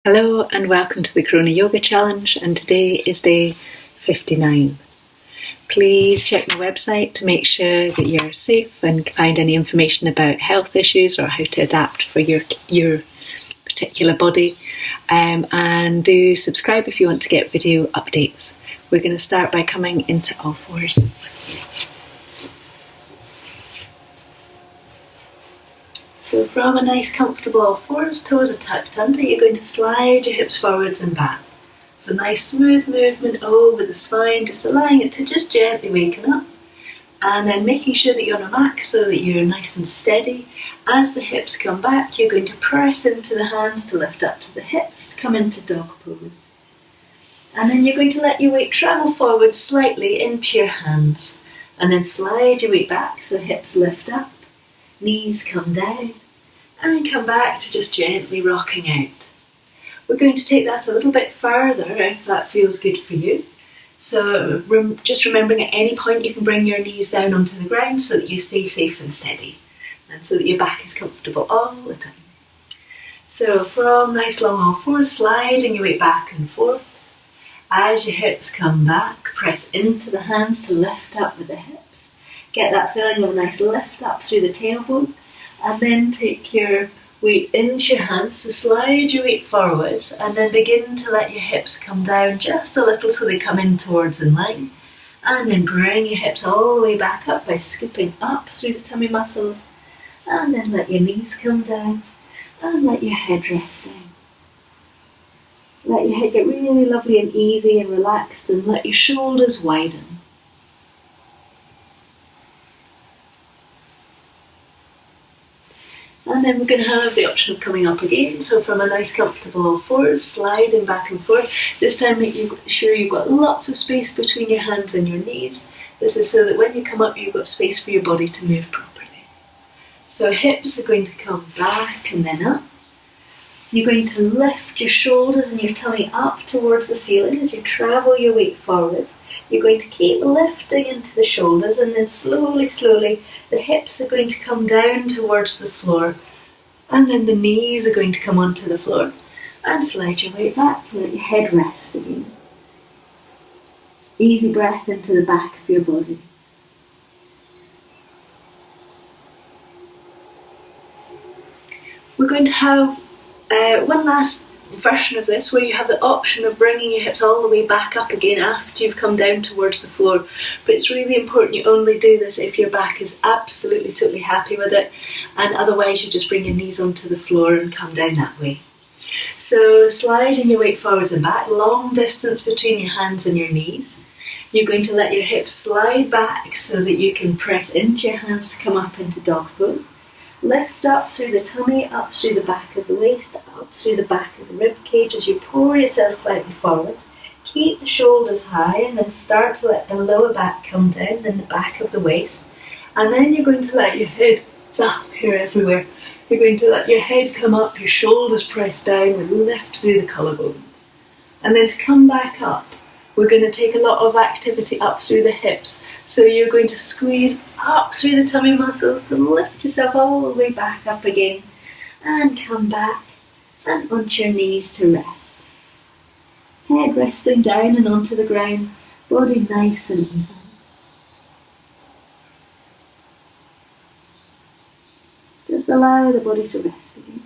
Hello and welcome to the Corona Yoga Challenge, and today is day 59. Please check my website to make sure that you're safe and find any information about health issues or how to adapt for your particular body, and do subscribe if you want to get video updates. We're going to start by coming into all fours. So from a nice comfortable all fours, toes are tucked under, you're going to slide your hips forwards and back. So nice smooth movement over the spine, just allowing it to just gently waken up. And then making sure that you're on a mat so that you're nice and steady. As the hips come back, you're going to press into the hands to lift up to the hips, come into dog pose. And then you're going to let your weight travel forward slightly into your hands. And then slide your weight back so hips lift up. Knees come down and come back to just gently rocking out. We're going to take that a little bit further if that feels good for you. So just remembering at any point you can bring your knees down onto the ground so that you stay safe and steady and so that your back is comfortable all the time. So from nice long all fours, sliding your weight back and forth. As your hips come back, press into the hands to lift up with the hips. Get that feeling of a nice lift up through the tailbone, and then take your weight into your hands to slide your weight forwards, and then begin to let your hips come down just a little so they come in towards in line, and then bring your hips all the way back up by scooping up through the tummy muscles, and then let your knees come down and let your head rest down. Let your head get really lovely and easy and relaxed, and let your shoulders widen. And then we're going to have the option of coming up again. So from a nice comfortable all fours, sliding back and forth. This time make sure you've got lots of space between your hands and your knees. This is so that when you come up, you've got space for your body to move properly. So hips are going to come back and then up. You're going to lift your shoulders and your tummy up towards the ceiling as you travel your weight forward. You're going to keep lifting into the shoulders, and then slowly, the hips are going to come down towards the floor, and then the knees are going to come onto the floor, and slide your weight back, let your head rest again. Easy breath into the back of your body. We're going to have one last version of this where you have the option of bringing your hips all the way back up again after you've come down towards the floor, but it's really important you only do this if your back is absolutely totally happy with it, and otherwise you just bring your knees onto the floor and come down that way. So sliding your weight forwards and back, long distance between your hands and your knees. You're going to let your hips slide back so that you can press into your hands to come up into dog pose. Lift up through the tummy, up through the back of the waist, up through the back of the rib cage as you pour yourself slightly forward. Keep the shoulders high, and then start to let the lower back come down in the back of the waist. And then you're going to let your head here everywhere. You're going to let your head come up, your shoulders press down, and lift through the collarbones. And then to come back up, we're going to take a lot of activity up through the hips. So you're going to squeeze up through the tummy muscles to lift yourself all the way back up again, and come back and onto your knees to rest. Head resting down and onto the ground, body nice and even. Just allow the body to rest again.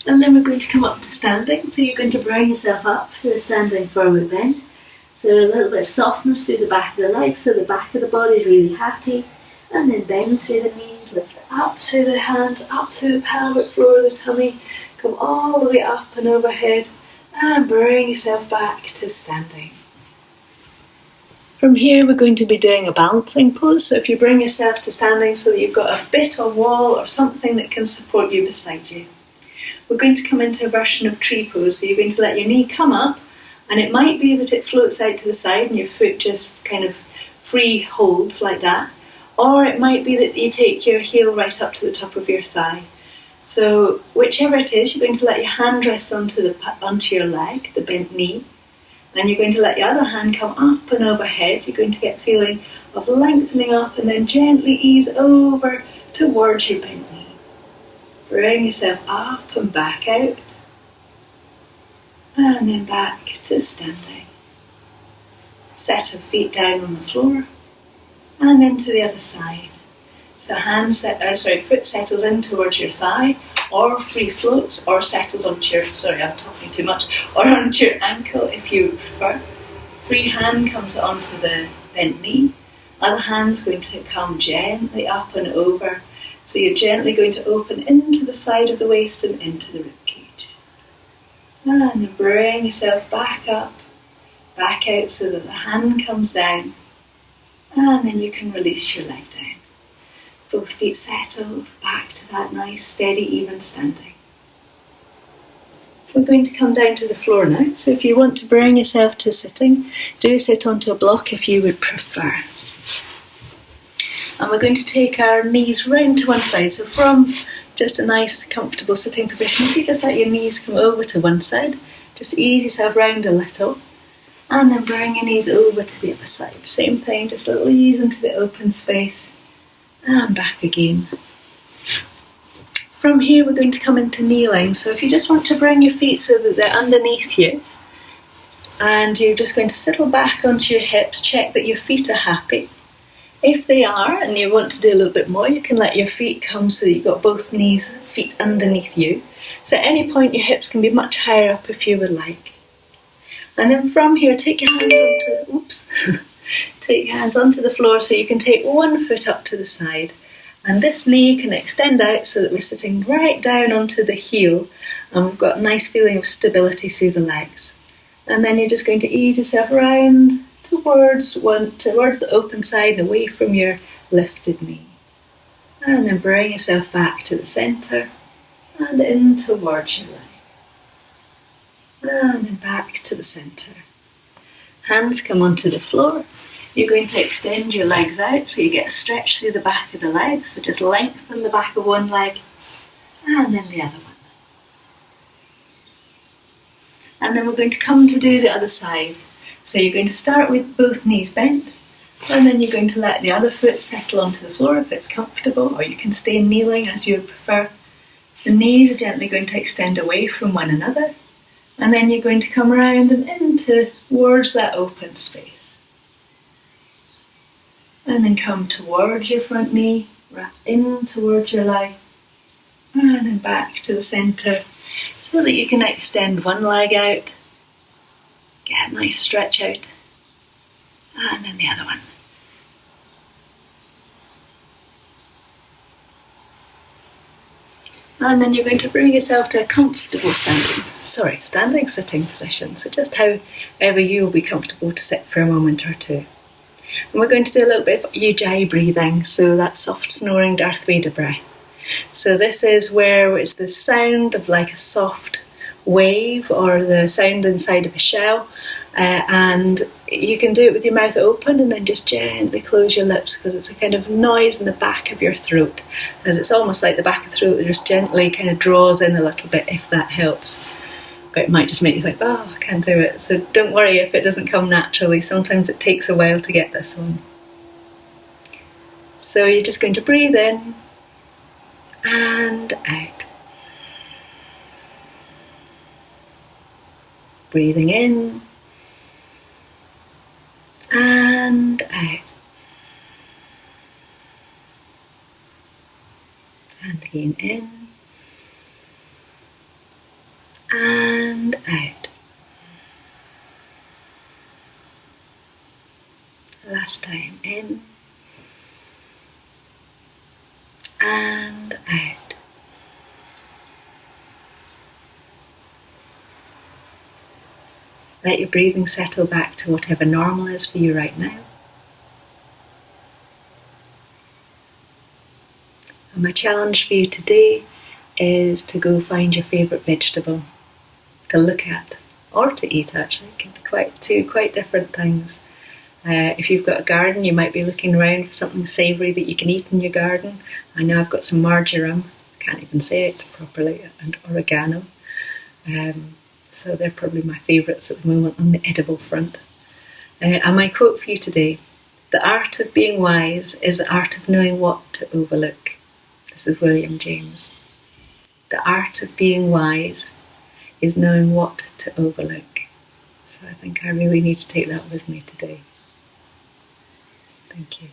And then we're going to come up to standing, so you're going to bring yourself up through a standing forward bend. So a little bit of softness through the back of the legs, so the back of the body is really happy. And then bend through the knees, lift up through the hands, up through the pelvic floor of the tummy. Come all the way up and overhead, and bring yourself back to standing. From here we're going to be doing a balancing pose. So if you bring yourself to standing so that you've got a bit of wall or something that can support you beside you. We're going to come into a version of tree pose. So you're going to let your knee come up, and it might be that it floats out to the side and your foot just kind of free holds like that. Or it might be that you take your heel right up to the top of your thigh. So whichever it is, you're going to let your hand rest onto your leg, the bent knee. And you're going to let your other hand come up and overhead. You're going to get a feeling of lengthening up and then gently ease over towards your bent knee. Bring yourself up and back out. And then back to standing. Set of feet down on the floor. And then to the other side. So foot settles in towards your thigh, or free floats, or settles onto your, I'm talking too much, or onto your ankle if you prefer. Free hand comes onto the bent knee. Other hand's going to come gently up and over. So you're gently going to open into the side of the waist and into the ribcage. And then bring yourself back up, back out so that the hand comes down. And then you can release your leg down. Both feet settled, back to that nice, steady, even standing. We're going to come down to the floor now. So if you want to bring yourself to sitting, do sit onto a block if you would prefer. And we're going to take our knees round to one side. So from just a nice, comfortable sitting position, if you just let your knees come over to one side, just ease yourself round a little. And then bring your knees over to the other side. Same thing, just a little ease into the open space. And back again. From here we're going to come into kneeling. So if you just want to bring your feet so that they're underneath you, and you're just going to settle back onto your hips, check that your feet are happy. If they are, and you want to do a little bit more, you can let your feet come so you've got both feet underneath you. So at any point your hips can be much higher up if you would like. And then from here, take your hands onto the floor so you can take one foot up to the side. And this knee can extend out so that we're sitting right down onto the heel, and we've got a nice feeling of stability through the legs. And then you're just going to ease yourself around towards the open side and away from your lifted knee. And then bring yourself back to the centre and in towards your leg. And then back to the centre. Hands come onto the floor. You're going to extend your legs out so you get stretched through the back of the legs. So just lengthen the back of one leg and then the other one. And then we're going to come to do the other side. So you're going to start with both knees bent, and then you're going to let the other foot settle onto the floor if it's comfortable, or you can stay kneeling as you prefer. The knees are gently going to extend away from one another, and then you're going to come around and in towards that open space. And then come towards your front knee, wrap in towards your leg, and then back to the centre so that you can extend one leg out, get a nice stretch out, and then the other one. And then you're going to bring yourself to a comfortable standing sitting position. So just however you will be comfortable to sit for a moment or two. And we're going to do a little bit of Ujjayi breathing, so that soft snoring Darth Vader breath. So this is where it's the sound of like a soft wave or the sound inside of a shell, and you can do it with your mouth open and then just gently close your lips, because it's a kind of noise in the back of your throat, as it's almost like the back of the throat just gently kind of draws in a little bit, if that helps. But it might just make you think, oh, I can't do it. So don't worry if it doesn't come naturally. Sometimes it takes a while to get this one. So you're just going to breathe in and out. Breathing in and out. And again in and out. Last time, in and out. Let your breathing settle back to whatever normal is for you right now. And my challenge for you today is to go find your favourite vegetable to look at, or to eat actually. It can be two quite different things. If you've got a garden, you might be looking around for something savoury that you can eat in your garden. I know I've got some marjoram, can't even say it properly, and oregano. So they're probably my favourites at the moment on the edible front. And my quote for you today: the art of being wise is the art of knowing what to overlook. This is William James. The art of being wise is knowing what to overlook. So I think I really need to take that with me today. Thank you.